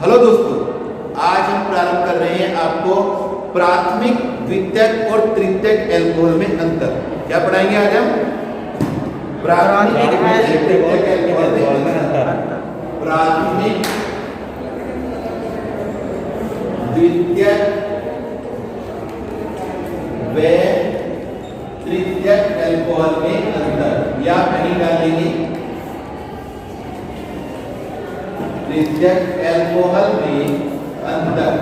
Hello दोस्तों, आज हम प्रारंभ कर रहे हैं आपको प्राथमिक, द्वितीयक और तृतीयक एल्कोहल में अंतर। क्या पढ़ाएंगे आज हम? प्राथमिक, द्वितीयक एल्कोहल में अंतर। प्राथमिक, द्वितीयक व तृतीयक एल्कोहल में अंतर, या कहीं डालेंगे तृतीयक एल्कोहल में अंतर।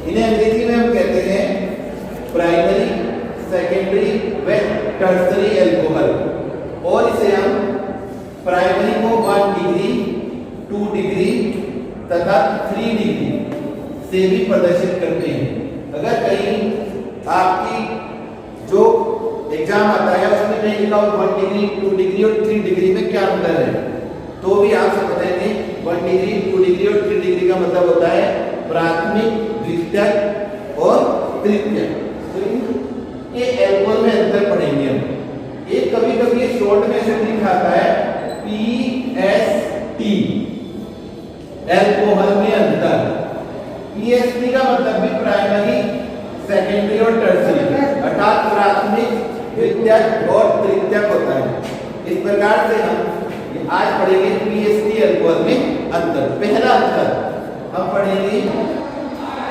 इन्हें अंग्रेजी में हम कहते हैं प्राइमरी, सेकेंडरी व टर्सरी एल्कोहल। और इसे हम प्राइमरी को 1 डिग्री, 2 डिग्री तथा 3 डिग्री से भी प्रदर्शित करते हैं। अगर कहीं आपकी जो एग्जाम आता है उसमें नहीं लिखा हो 1 डिग्री, 2 डिग्री और 3 डिग्री में क्या अंतर है, तो भी आप सब बताएंगे 1 डिग्री, 2 डिग्री और 3 डिग्री का मतलब होता है प्राथमिक, द्वितीयक और तृतीयक। तो ये एल्कोहल में अंतर पढ़ेंगे हम। ये कभी कभी शॉर्ट में ऐसे लिखा आता है PST, एल्कोहल में अंतर। PST का मतलब भी प्राइमरी, सेकेंडरी और टर्सरी, अर्थात प्राथमिक, द्वितीयक और तृतीयक होता है। इस प्रकार से हम आज पढ़ेंगे PST एल्कोहल में अंतर। पहला अंतर हम पढ़ेंगे,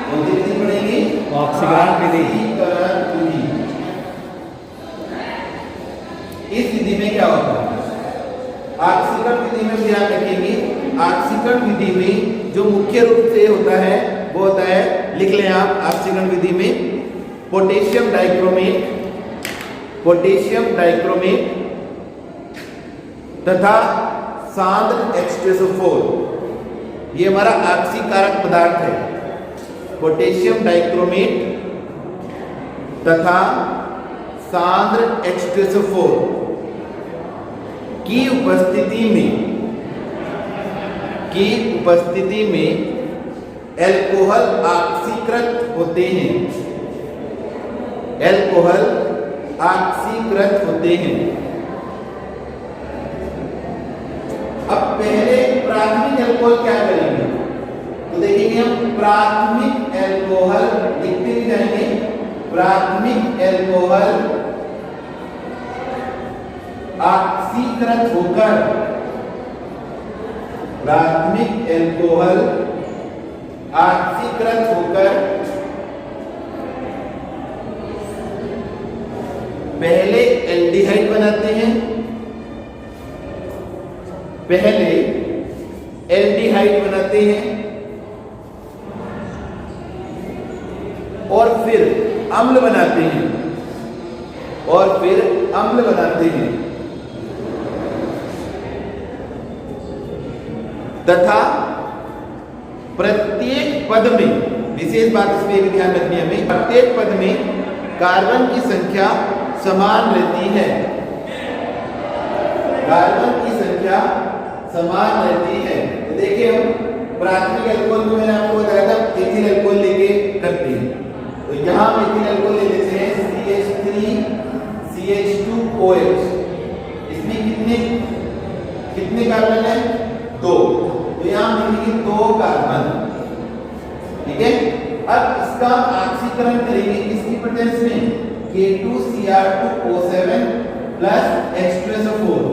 कौन सी विधि पढ़ेंगे? ऑक्सीकरण विधि। इस विधि में क्या होता है? ऑक्सीकरण विधि में ध्यान रखेंगे, ऑक्सीकरण विधि में जो मुख्य रूप से होता है वो होता है, लिख लें आप, ऑक्सीकरण विधि में पोटेशियम डाइक्रोमेट, पोटेशियम डाइक्रोमेट तथा सांद्र H2SO4, ये हमारा ऑक्सीकारक पदार्थ है। पोटेशियम डाइक्रोमेट तथा सांद्र H2SO4 की उपस्थिति में एल्कोहल ऑक्सीकृत होते हैं। एल्कोहल ऑक्सीकृत होते हैं। अब पहले प्राथमिक एल्कोहल क्या करेंगे, तो देखेंगे हम प्राथमिक एल्कोहल लिखते भी जाएंगे। प्राथमिक एल्कोहल ऑक्सीकृत होकर, प्राथमिक एल्कोहल ऑक्सीकृत होकर पहले एल्डिहाइड बनाते हैं, पहले एल्डिहाइड बनाते हैं और फिर अम्ल बनाते हैं, और फिर अम्ल बनाते हैं तथा प्रत्येक पद में, विशेष बात इसमें भी ध्यान रखनी है हमें, प्रत्येक पद में कार्बन की संख्या समान रहती है। कार्बन की संख्या समान रहती है। तो देखिए हम प्राथमिक एल्कोहल में मैंने आपको बताया था एथिल एल्कोहल लेके करते हैं। तो यहाँ हम एथिल एल्कोहल ले लेते हैं CH3CH2OH। इसमें कितने कार्बन है? 2। तो यहाँ मिलेंगे 2 कार्बन, ठीक है। अब इसका ऑक्सीकरण करेंगे किसकी प्रेजेंस में? K2Cr2O7 प्लस H2SO4,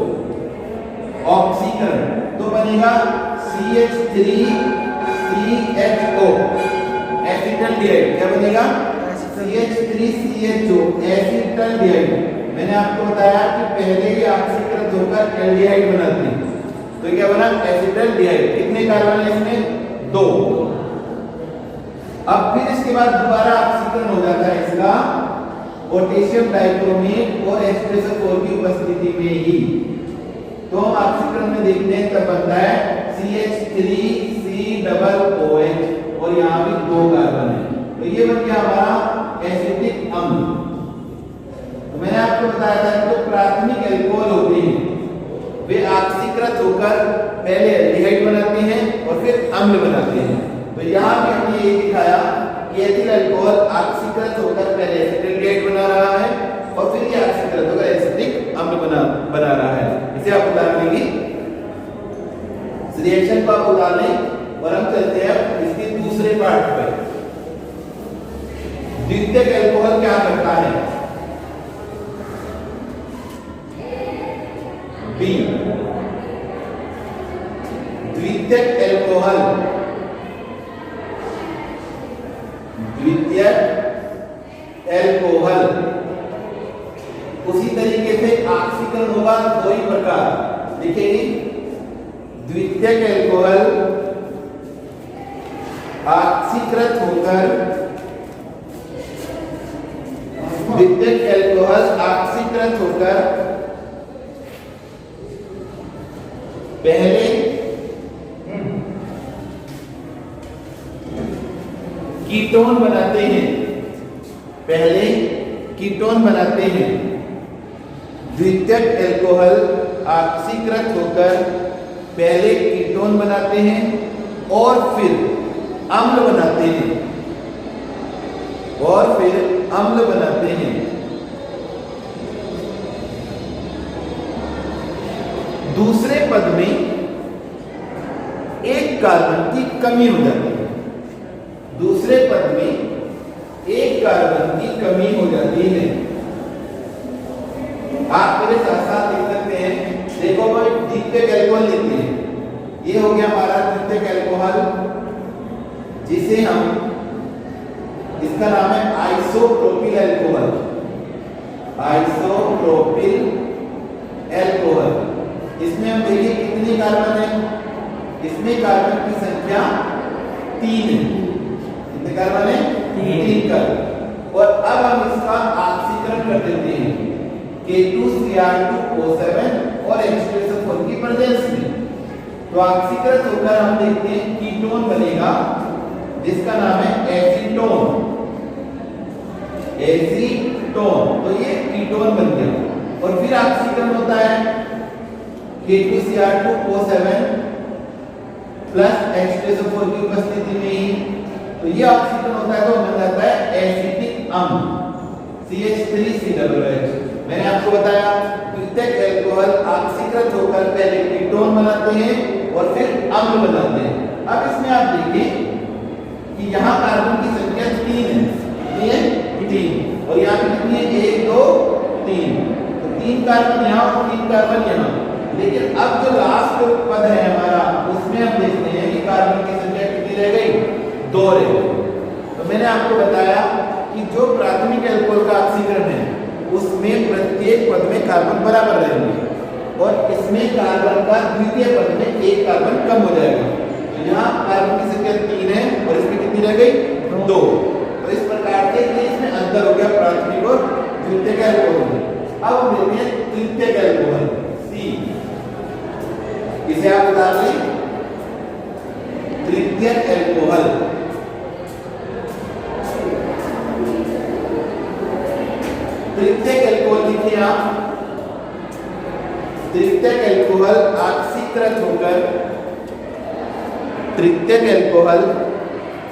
ऑक्सीकरण तो बनेगा CH3CHO, एसिटल्डिहाइड। क्या बनेगा? CH3CHO, acetaldehyde. मैंने आपको बताया कि पहले ही ऑक्सीकृत होकर एल्डिहाइड बनाते हैं। तो क्या बना? एसिटल्डिहाइड। कितने कार्बन है इसमें? 2। अब फिर इसके बाद दोबारा ऑक्सीकरण हो जाता है इसका पोटेशियम डाइक्रोमेट और H2SO4 की उपस्थिति में ही। तो हम ऑक्सीकरण में देखते हैं तब बनता है CH3COOH और यहाँ भी 2 कार्बन है। तो ये बन गया हमारा एसिटिक अम्ल। तो मैंने आपको बताया था कि जो प्राथमिक एल्कोहल होते हैं वे ऑक्सीकृत होकर पहले एल्डिहाइड बनाते हैं और फिर अम्ल बनाते हैं। तो यहाँ भी हमने ये दिखाया कि एथिल अल्कोहल ऑक्सीकृत होकर पहले एसिटिक बना रहा है और फिर ये ऑक्सीकृत होकर एसिटिक अम्ल बना रहा है। इसे आप उदाहरण निकाल लें और हम चलते हैं इसके दूसरे पार्ट पर। द्वितीयक अल्कोहल क्या करता है? बी, द्वितीयक अल्कोहल, द्वितीयक अल्कोहल उसी तरीके से ऑक्सीकरण होगा दो ही प्रकार लिखेंगे। द्वितीयक अल्कोहल ऑक्सीकृत होकर, द्वितीयक अल्कोहल ऑक्सीकृत होकर पहले कीटोन बनाते हैं, पहले कीटोन बनाते हैं। द्वितीयक अल्कोहल ऑक्सीकृत होकर पहले कीटोन बनाते हैं और फिर अम्ल बनाते हैं, और फिर अम्ल बनाते हैं। दूसरे पद में एक कार्बन की कमी हो जाती है, दूसरे पद में एक कार्बन की कमी हो जाती है। आप मेरे साथ साथ लिख सकते हैं। देखो भाई, द्वितीयक अल्कोहल लेते हैं, ये हो गया हमारा द्वितीयक अल्कोहल, जिसे हम, इसका नाम है आइसोप्रोपिल अल्कोहल, आइसोप्रोपिल अल्कोहल। इसमें हम देखिए कितने कार्बन है, इसमें कार्बन की संख्या 3 है। कितने कार्बन है? 3 कार्बन। और अब हम इसका ऑक्सीकरण कर देते हैं K2Cr2O7 और H2SO4 की प्रेजेंस में। तो ऑक्सीकृत होकर हम देखते हैं कीटोन बनेगा जिसका नाम है एसीटोन, एसीटोन। तो ये कीटोन बन गया। और फिर ऑक्सीकरण होता है K2Cr2O7 प्लस H2SO4 की उपस्थिति में ही, तो ये ऑक्सीकरण होता है तो बन जाता है एसिटिक अम्ल CH3COOH। मैंने आपको बताया द्वितीयक अल्कोहल ऑक्सीकृत होकर पहले कीटोन बनाते हैं और फिर अम्ल बनाते हैं। अब इसमें आप देखिए कि यहाँ कार्बन की संख्या 3 है, कितनी है? 3। और यहाँ पे कितनी है? 1 2 3। तो 3 कार्बन यहाँ और 3 कार्बन यहाँ। लेकिन अब जो लास्ट पद है हमारा, उसमें हम देखते हैं कि कार्बन की संख्या कितनी रह गई? 2 रह गई। तो मैंने आपको बताया कि जो प्राथमिक अल्कोहल का ऑक्सीकरण है उसमें प्रत्येक पद में कार्बन बराबर रहेंगे और इसमें कार्बन का द्वितीय पद में एक कार्बन कम हो जाएगा। तो यहाँ कार्बन की संख्या 3 है और इसमें कितनी रह गई? 2। तो इस प्रकार से इसमें अंतर हो गया प्राथमिक और द्वितीयक अल्कोहल में। अब हम लेते हैं तृतीयक अल्कोहल C, इसे आप बता लें तृतीयक अल्कोहल। तृतीयक अल्कोहल लिखिए आप, तृतीयक अल्कोहल ऑक्सीकृत होकर, तृतीयक अल्कोहल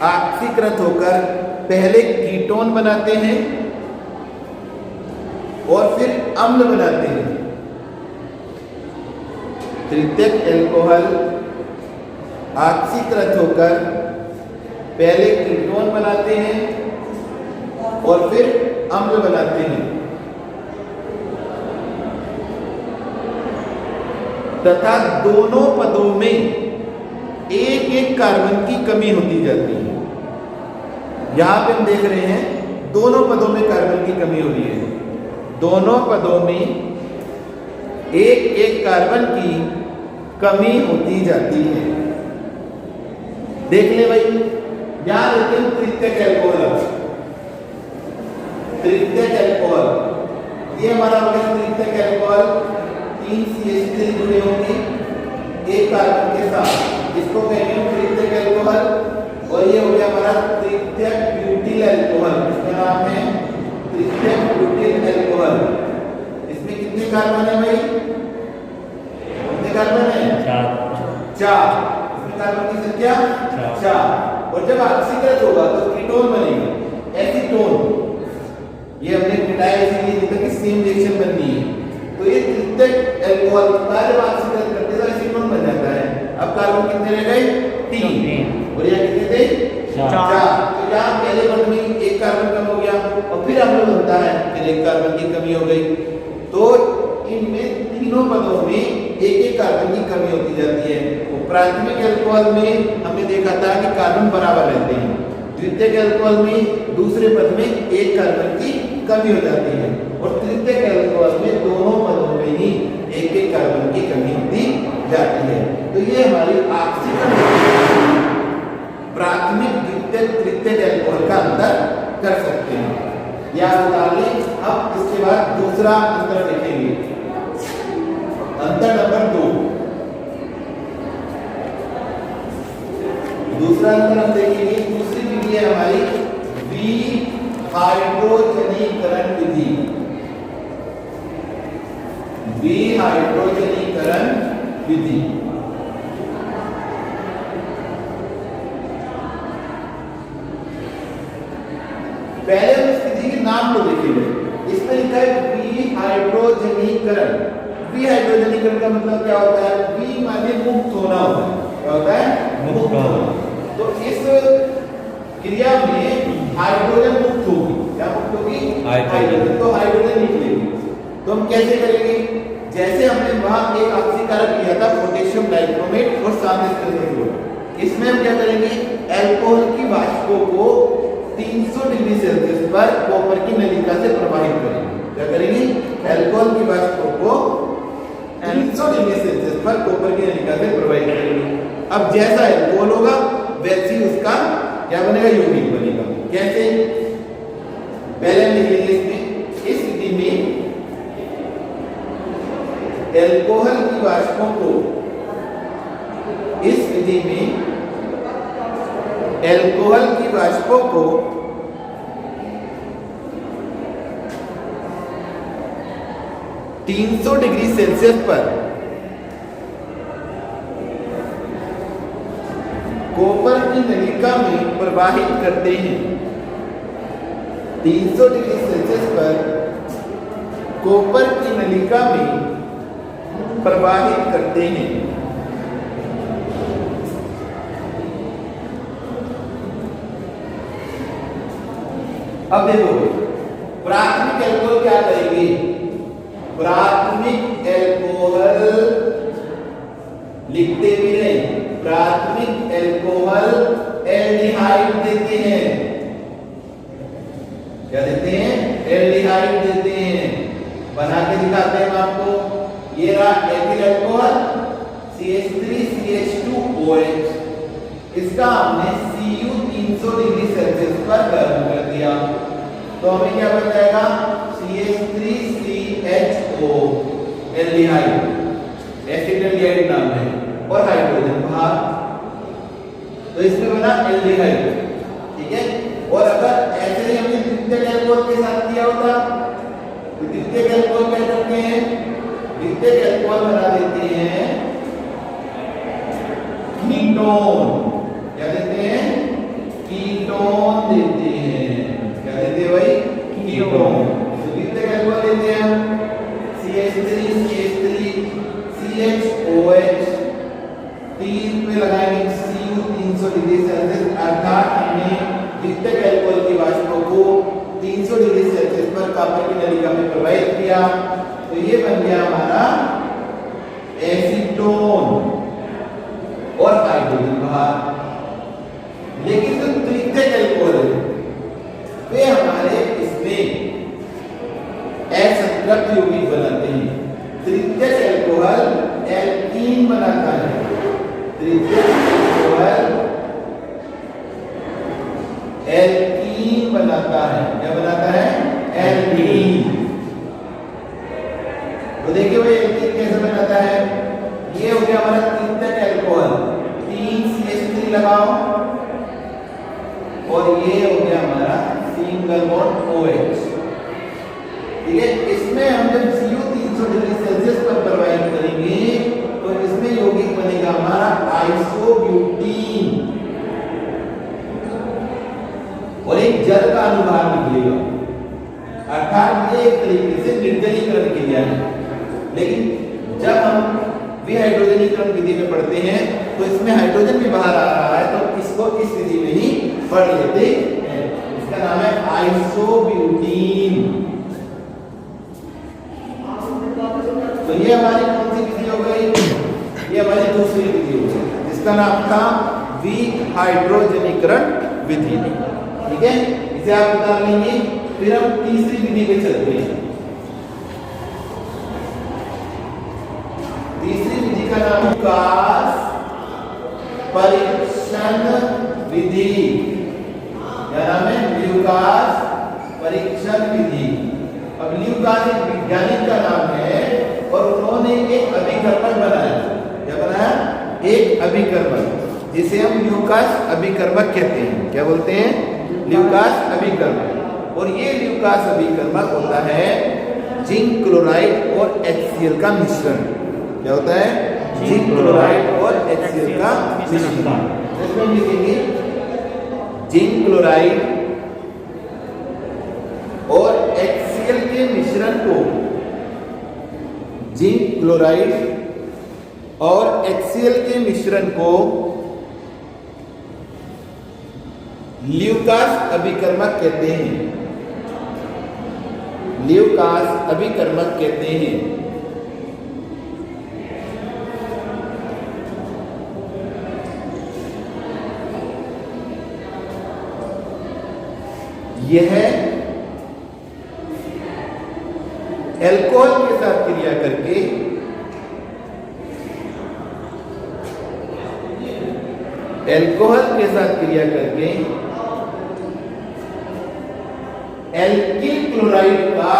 ऑक्सीकृत होकर पहले कीटोन बनाते हैं और फिर अम्ल बनाते हैं। तृतीयक अल्कोहल ऑक्सीकृत होकर पहले कीटोन बनाते हैं और फिर अम्ल बनाते हैं तथा दोनों पदों में एक एक कार्बन की कमी होती जाती है। यहां पे हम देख रहे हैं दोनों पदों में कार्बन की कमी हो रही है, दोनों पदों में एक एक कार्बन की कमी होती जाती है। देख ले भाई, यहां देखते हैं तृतीयक अल्कोहल, तृतीयक अल्कोहल ये हमारा हो गया तृतीयक अल्कोहल। 3 CH3 जुड़े होंगे एक कार्बन के साथ, इसको कहेंगे तृतीयक अल्कोहल। और ये हो गया हमारा तृतीयक ब्यूटिल अल्कोहल, इसका नाम है तृतीयक ब्यूटिल अल्कोहल। इसमें कितने कार्बन है भाई? कितने कार्बन है? 4। इसमें कार्बन की संख्या 4। और जब ऑक्सीकृत होगा तो कीटोन बनेगा एसीटोन। ये हमने मिटाया इसलिए जितना कि सेम रिएक्शन बननी है। तो ये तृतीयक अल्कोहल का जब ऑक्सीकरण करते हैं तो एसीटोन बन जाता है। अब कार्बन कितने रह गए? 3। और यहाँ कितने थे? 4। तो यहाँ पहले बंध में एक कार्बन कम हो गया और फिर हम लोग बनता है फिर एक कार्बन की कमी हो गई। तो इनमें तीनों पदों में एक एक कार्बन की कमी होती जाती है। तो प्राथमिक अल्कोहल में हमने देखा था कि कार्बन बराबर रहते हैं, द्वितीयक अल्कोहल में दूसरे पद में एक कार्बन की कमी हो जाती है और तृतीयक अल्कोहल में दोनों पदों में ही एक एक कार्बन की कमी होती जाती है। तो ये हमारी ऑक्सीकरण प्राथमिक द्वितीयक तृतीयक अल्कोहल का अंतर कर सकते हैं। याद बता लें। अब इसके बाद दूसरा अंतर देखेंगे, अंतर नंबर 2। दूसरा अंतर हम देखेंगे, दूसरी विधि है हमारी विहाइड्रोजनीकरण विधि। विहाइड्रोजनीकरण विधि पहले हम इस विधि के नाम को देखेंगे। इसमें लिखा है विहाइड्रोजनीकरण। विहाइड्रोजनीकरण का मतलब क्या होता है? वी माने मुक्त होना होता है। क्या होता है? मुक्त होना। तो इस क्रिया में हाइड्रोजन मुक्त होगी। क्या मुक्त होगी? हाइड्रोजन। तो हाइड्रोजन निकलेगी। तो हम कैसे करेंगे? जैसे हमने वहां एक ऑक्सीकारक लिया था पोटेशियम डाइक्रोमेट और सामने इसमें हम क्या करेंगे? अल्कोहल की वाष्पों को 300 डिग्री सेल्सियस पर कॉपर की नलिका से प्रवाहित करेंगे। क्या करेंगे? अल्कोहल की वाष्पों को 300 डिग्री सेल्सियस पर कॉपर की नलिका से प्रवाहित करेंगे। अब जैसा अल्कोहल होगा वैसे ही उसका क्या बनेगा? यौगिक बनेगा। कैसे? पहले हम लिखेंगे इसमें, इस विधि में अल्कोहल की वाष्पों को, इस विधि में अल्कोहल की वाष्पों को 300 डिग्री सेल्सियस पर कॉपर की नलिका में प्रवाहित करते हैं। 300 डिग्री सेल्सियस पर कॉपर की नलिका में प्रवाहित करते हैं। अब देखो, प्राथमिक अल्कोहल क्या करेंगे? प्राथमिक अल्कोहल लिखते भी नहीं, प्राथमिक अल्कोहल एल्डिहाइड देते हैं। क्या देते हैं? एल्डिहाइड देते हैं। बना के दिखाते हैं आपको। ये रहा एथिल अल्कोहल CH3CH2OH। इसका हमने Cu 300 डिग्री सेल्सियस पर गर्म कर दिया तो हमें क्या बन जाएगा? CH3CHO एल्डिहाइड, एसिटाल्डिहाइड नाम है और हाइड्रोजन बाहर, तो इसमें बना एल्डिहाइड। ठीक है। और अगर ऐसे ही हमने द्वितीयक अल्कोहल के साथ किया होता तो द्वितीयक अल्कोहल क्या करते हैं? द्वितीयक अल्कोहल बना देते हैं कीटोन। क्या देते हैं? कीटोन देते हैं। क्या देते हैं भाई? कीटोन। तो द्वितीयक अल्कोहल लेते हैं हम CH3CH3 CHOH, 3 पे लगाएंगे Cu 300 डिग्री सेल्सियस, अर्थात हमने द्वितीयक अल्कोहल की वाष्पों को 300 डिग्री सेल्सियस पर कॉपर की नलिका में प्रवाहित किया तो ये बन गया हमारा एसीटोन और हाइड्रोजन बाहर। लेकिन जो तृतीयक अल्कोहल है वे हमारे इसमें असंतृप्त यौगिक बनाते हैं। तृतीयक अल्कोहल एल्कीन बनाता है। तृतीयक अल्कोहल एल्कीन बनाता है। क्या बनाता है? एल्कीन। तो देखिए भाई एल्कीन कैसे बनाता है? ये हो गया हमारा तृतीयक अल्कोहल, 3 CH3 लगाओ और ये हो गया हमारा सिंगल बॉन्ड OH। ठीक है। इसमें हम जब Cu 300 डिग्री सेल्सियस पर प्रवाहित करेंगे तो इसमें यौगिक बनेगा हमारा आइसोब्यूटीन और एक जल का अनुभाग निकलेगा, अर्थात ये एक तरीके से निर्जलीकरण क्रिया है। लेकिन जब हम विहाइड्रोजनीकरण विधि में पढ़ते हैं तो इसमें हाइड्रोजन भी बाहर आ रहा है, तो इसको इस विधि में ही पढ़ लेते हैं। इसका नाम है आइसोब्यूटीन। तो ये हमारी कौन सी विधि हो गई? ये हमारी दूसरी विधि हो गई, जिसका नाम था विहाइड्रोजनीकरण विधि। ठीक है, इसे आप बता लेंगे। फिर हम तीसरी विधि पे चलते हैं। तीसरी विधि का नाम ल्यूकास परीक्षण विधि। क्या नाम है? ल्यूकास परीक्षण विधि। अब ल्यूकास एक वैज्ञानिक का नाम है और उन्होंने एक अभिकर्मक बनाया। क्या बनाया? एक अभिकर्मक, जिसे हम ल्यूकास अभिकर्मक कहते हैं। क्या बोलते हैं? ल्यूकास अभिकर्मक। और ये ल्यूकास अभिकर्मक होता है जिंक क्लोराइड और HCl का मिश्रण। क्या होता है? जिंक क्लोराइड और HCl का मिश्रण। इसमें लिखेंगे जिंक क्लोराइड और HCl के मिश्रण को, जिंक क्लोराइड और HCl के मिश्रण को ल्यूकास अभिकर्मक कहते हैं। ल्यूकास अभिकर्मक कहते हैं। यह अल्कोहल के साथ क्रिया करके एल्किल क्लोराइड का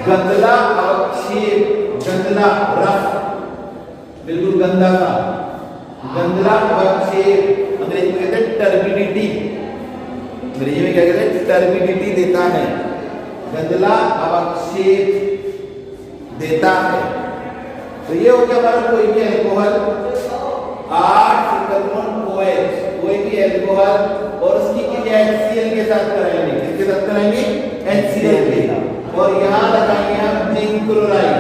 गंदला अवक्षेप, गंदला रस, बिल्कुल गंदा सा, गंदला अवक्षेप, अंग्रेजी में कहते हैं टर्बिडिटी। अंग्रेजी में क्या कहते हैं? टर्बिडिटी देता है, गंदला अवक्षेप देता है। तो ये हो गया हमारा कोई भी अल्कोहल 8 सिंगल बॉन्ड OH, कोई भी अल्कोहल, और उसकी क्रिया HCl के साथ कराएंगे। किसके साथ कराएंगे? HCl के साथ। और यहाँ लगाएंगे हम जिंक क्लोराइड।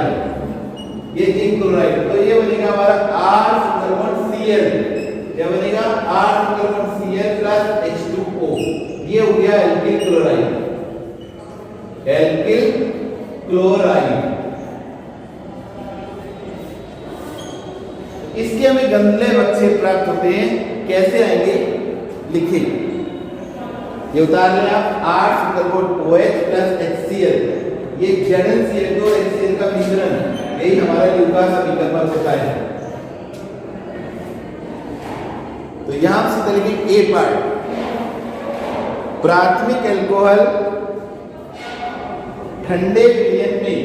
ये जिंक क्लोराइड, तो ये बनेगा हमारा 8 सिंगल बॉन्ड Cl। क्या बनेगा? 8 single bond Cl plus H2O। ये हो गया एल्किल क्लोराइड। Alkyl chloride. इसके हमें गंदले अवक्षेप प्राप्त होते हैं। कैसे आएंगे? लिखिए, ये उतार लें आप। 8 single bond OH plus HCl, ये ZnCl2 और HCl का मिश्रण, यही हमारा ल्यूकास अभिकर्मक होता है। तो यहां से लिखेंगे A पार्ट, प्राथमिक अल्कोहल ठंडे विलयन में,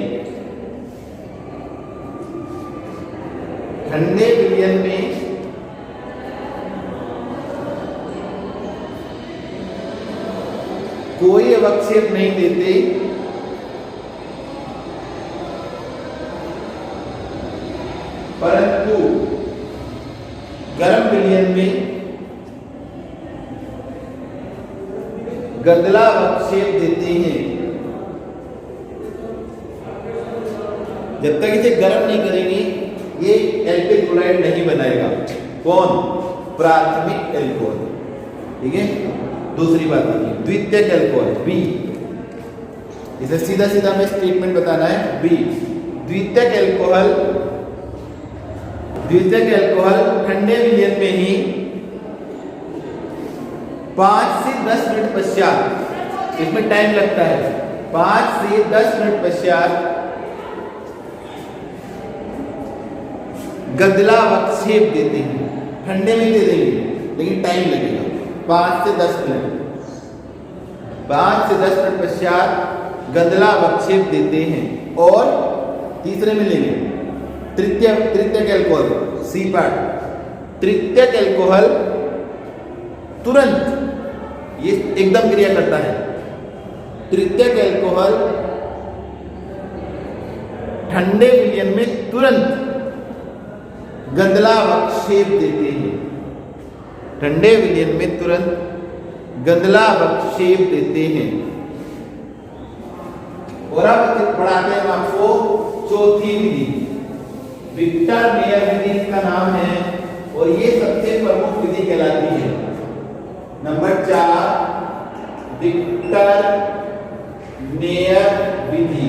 ठंडे विलयन में कोई अवक्षेप नहीं देते, परंतु गर्म विलयन में गंदला अवक्षेप देते हैं। जब तक इसे गर्म नहीं करेंगे ये एल्किल क्लोराइड नहीं बनाएगा। कौन? प्राथमिक अल्कोहल। ठीक है, दूसरी बात देखिए, द्वितीयक अल्कोहल B। इसे सीधा सीधा हमें स्टेटमेंट बताना है B। द्वितीयक अल्कोहल ठंडे विलयन में ही 5 से 10 मिनट पश्चात, इसमें टाइम लगता है, 5 से 10 मिनट पश्चात गंदला अवक्षेप देते हैं। ठंडे में दे देंगे लेकिन टाइम लगेगा, 5 से 10 मिनट। 5 से 10 मिनट पश्चात गंदला अवक्षेप देते हैं। और तीसरे में लेंगे तृतीयक अल्कोहल C पार्ट। तृतीयक अल्कोहल तुरंत ये एकदम क्रिया करता है। तृतीयक अल्कोहल ठंडे विलयन में तुरंत गंदला अवक्षेप देते हैं। ठंडे विलयन में तुरंत गंदला शेप देते हैं। और अब पढ़ाते हैं आपको चौथी विधि, विक्टर मेयर विधि इसका नाम है और ये सबसे प्रमुख विधि कहलाती है। नंबर 4 विक्टर मेयर विधि।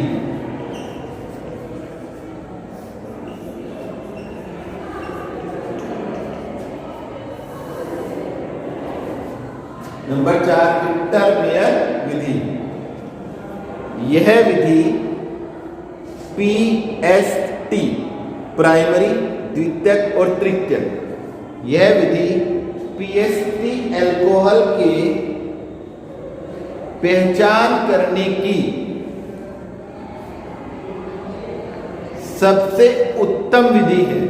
नंबर 4 विक्टर मेयर विधि। यह विधि PST प्राइमरी, द्वितीयक और तृतीयक, यह विधि PST अल्कोहल के पहचान करने की सबसे उत्तम विधि है,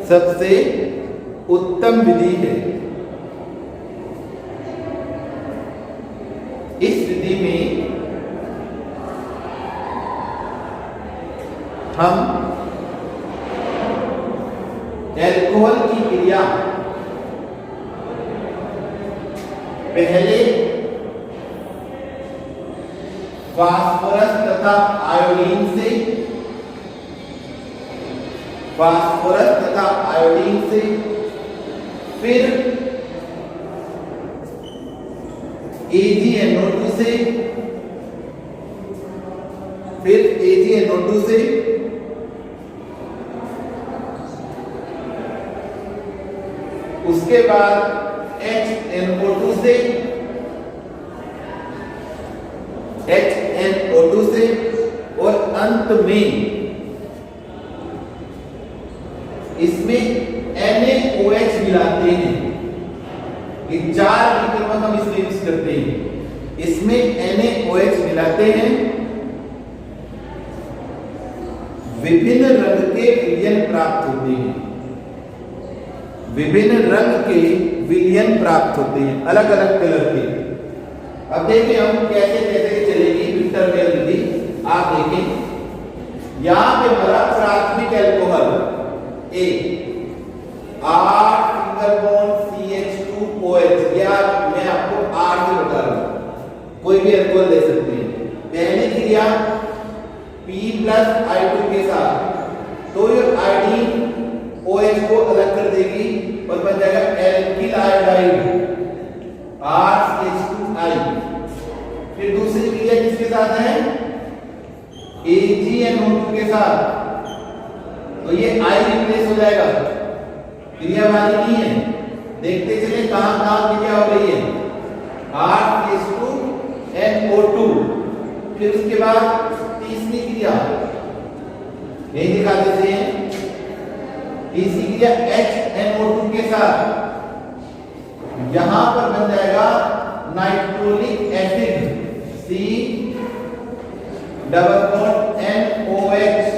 सबसे उत्तम विधि है। इस विधि में हम अल्कोहल की क्रिया पहले फास्फोरस तथा आयोडीन से, फास्फोरस तथा आयोडीन से, फिर AgNO2 से, फिर AgNO2 से, उसके बाद HNO2 से, HNO2 से, और अंत में इसमें NaOH मिलाते हैं। ये 4 विकल्प हम इसमें यूज करते हैं। इसमें NaOH मिलाते हैं, विभिन्न रंग के विलयन प्राप्त होते हैं, विभिन्न रंग के विलयन प्राप्त होते हैं, अलग अलग कलर के। अब देखिए हम कैसे कैसे चलेगी विक्टर मेयर विधि। आप देखें यहां पे हमारा प्राथमिक alcohol A 8 single bond CH2OH, या मैं आपको 8 से बता रहा हूं, कोई भी अल्कोहल ले सकते हैं। पहली क्रिया P+I2 के साथ, तो ये आयोडीन OH को अलग कर देगी और बन जाएगा एल्किल आयोडाइड RCH2I। फिर दूसरी क्रिया किसके साथ है? AgNO2 के साथ, तो ये I रिप्लेस हो जाएगा, क्रिया वाली नहीं है। देखते चले कहां कहां क्रिया हो रही है। RCH2NO2, फिर उसके बाद तीसरी क्रिया यही दिखा देते हैं, तीसरी क्रिया HNO2 के साथ, यहां पर बन जाएगा nitrolic acid C double bond NOH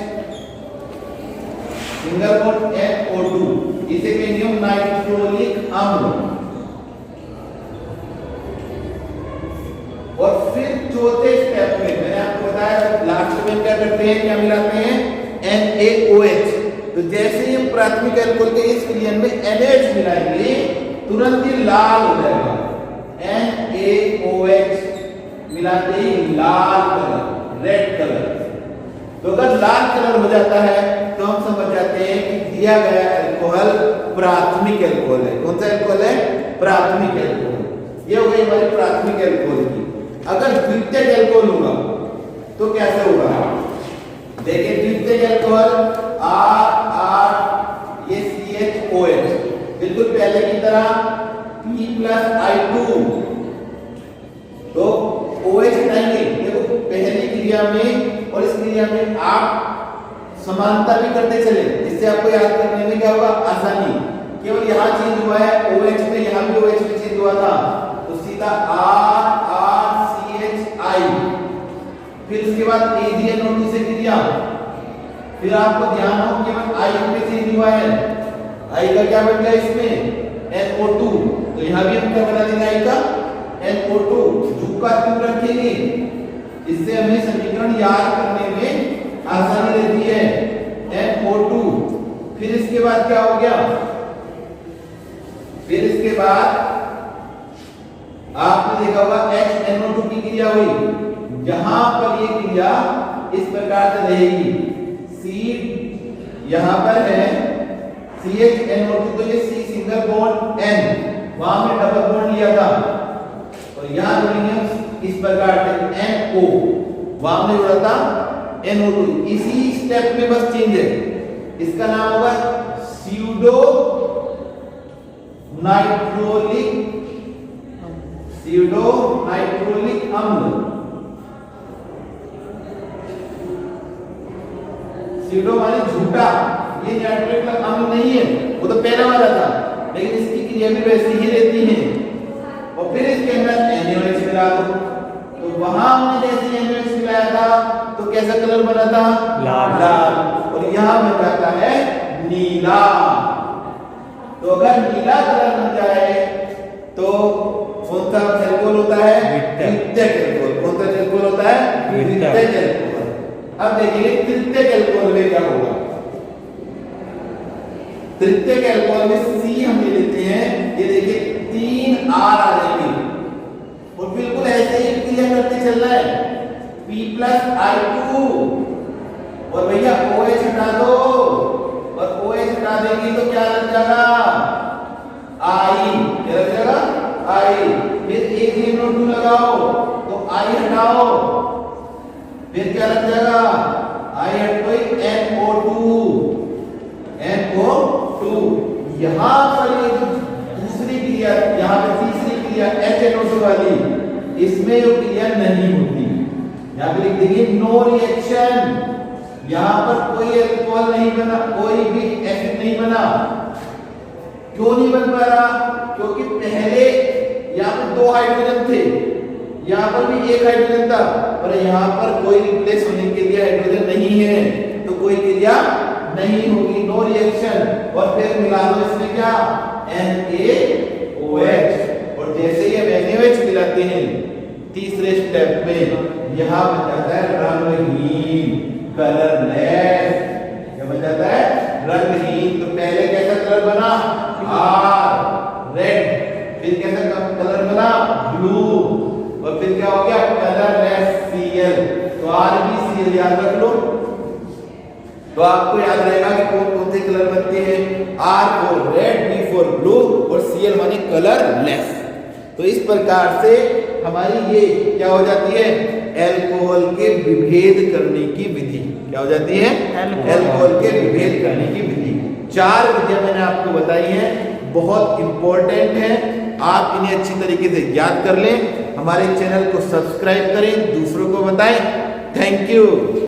single bond NO2, इसे कहेंगे हम नाइट्रोलिक अम्ल। और फिर चौथे स्टेप में मैंने आपको बताया लास्ट में क्या करते हैं, क्या मिलाते हैं? NaOH। तो जैसे ही हम प्राथमिक अल्कोहल के इस विलयन में NaOH मिलाएंगे तुरंत ही लाल हो जाएगा। NaOH मिलाते ही लाल कलर, रेड कलर। तो अगर लाल कलर हो जाता है तो हम समझ जाते हैं कि दिया गया अल्कोहल प्राथमिक अल्कोहल है। कौन सा अल्कोहल है? प्राथमिक अल्कोहल। ये हो गई हमारी प्राथमिक अल्कोहल की। अगर द्वितीयक अल्कोहल होगा तो कैसे होगा? देखिए द्वितीयक अल्कोहल R ये CHOH, बिल्कुल पहले की तरह P+I2, तो OH हटाएंगे। देखो पहली क्रिया में और इस क्रिया में आप समानता भी करते चले, इससे आपको याद करने में क्या होगा? आसानी। केवल यहाँ चेंज हुआ है OH में, यहाँ भी OH में चेंज हुआ था, तो सीधा RCHI। फिर उसके बाद AgNO2 से क्रिया, फिर आपको ध्यान हो केवल I में चेंज हुआ है, I का क्या बन गया इसमें? NO2। तो यहाँ भी हम क्या बना देंगे? I का NO2। झुका क्यों रखेंगे? इससे हमें समीकरण याद करने में आसानी रहती है। NO2। फिर इसके बाद क्या हो गया? फिर इसके बाद आपने देखा होगा HNO2 की क्रिया हुई, यहां पर ये क्रिया इस प्रकार से रहेगी, C यहां पर है CHNO2, तो ये C सिंगल बॉन्ड N, वहां में डबल बॉन्ड लिया था, और यहां जोड़ेंगे इस प्रकार से NO, वहां में जोड़ा था NO2। इसी स्टेप में बस चेंज है, इसका नाम होगा स्यूडो नाइट्रोलिक अम्ल। स्यूडो माने झूठा, ये नाइट्रोलिक अम्ल नहीं है, वो तो पहला वाला था, लेकिन इसकी क्रिया भी वैसी ही रहती है। और फिर इसके अंदर NaOH मिला दो, तो वहां हमने जैसे NaOH मिलाया था तो कैसा कलर बना था, लाल, और यहां बन जाता है नीला। तो अगर नीला कलर बन जाए तो कौन सा एल्कोहल होता है, तृतीयक एल्कोहल। कौन सा एल्कोहल होता है, तृतीयक एल्कोहल। अब देखिए तृतीयक एल्कोहल में क्या होगा, तृतीयक एल्कोहल में C हम ले लेते हैं, ये देखिए 3 R आ जाएंगे, और बिल्कुल ऐसे ही क्रिया करते चलना है, P+I2, और भैया OH हटा दो, और OH हटा देंगे तो क्या लग जाएगा, I, क्या लग जाएगा, I। फिर एक NO2 लगाओ तो I हटाओ, फिर क्या लग जाएगा, I हट कोई NO2। यहां पर ये जो दूसरी क्रिया, यहां पे तीसरी क्रिया HNO2 वाली, इसमें जो क्रिया नहीं होती, यहां पे लिख देंगे नो रिएक्शन, यहां पर कोई अल्कोहल नहीं बना, कोई भी एसिड नहीं बना। क्यों नहीं बन पा रहा, क्योंकि पहले यहां पर 2 हाइड्रोजन थे, यहां पर भी 1 हाइड्रोजन था, और यहां पर कोई रिप्लेस होने के लिए हाइड्रोजन नहीं है, तो कोई क्रिया नहीं होगी, नो रिएक्शन। और फिर मिला दो इसमें क्या, NaOH, और जैसे ही हम NaOH मिलाते हैं तीसरे स्टेप में, यहां बन जाता है रंगहीन, कलरलेस। क्या बन जाता है, रंगहीन। तो पहले कैसा कलर बना, R रेड, फिर कैसा कलर बना, ब्लू, और फिर क्या हो गया, कलरलेस Cl। तो RbCl याद रख लो, तो आपको याद रहेगा कि कौन कौन से कलर बनते हैं, R for red, B for blue, और Cl माने कलरलेस। तो इस प्रकार से हमारी ये क्या हो जाती है, अल्कोहल के विभेद करने की विधि। क्या हो जाती है, अल्कोहल के विभेद करने की विधि। 4 विधियां मैंने आपको बताई हैं, बहुत इंपॉर्टेंट है, आप इन्हें अच्छी तरीके से याद कर लें। हमारे चैनल को सब्सक्राइब करें, दूसरों को बताएं। Thank you.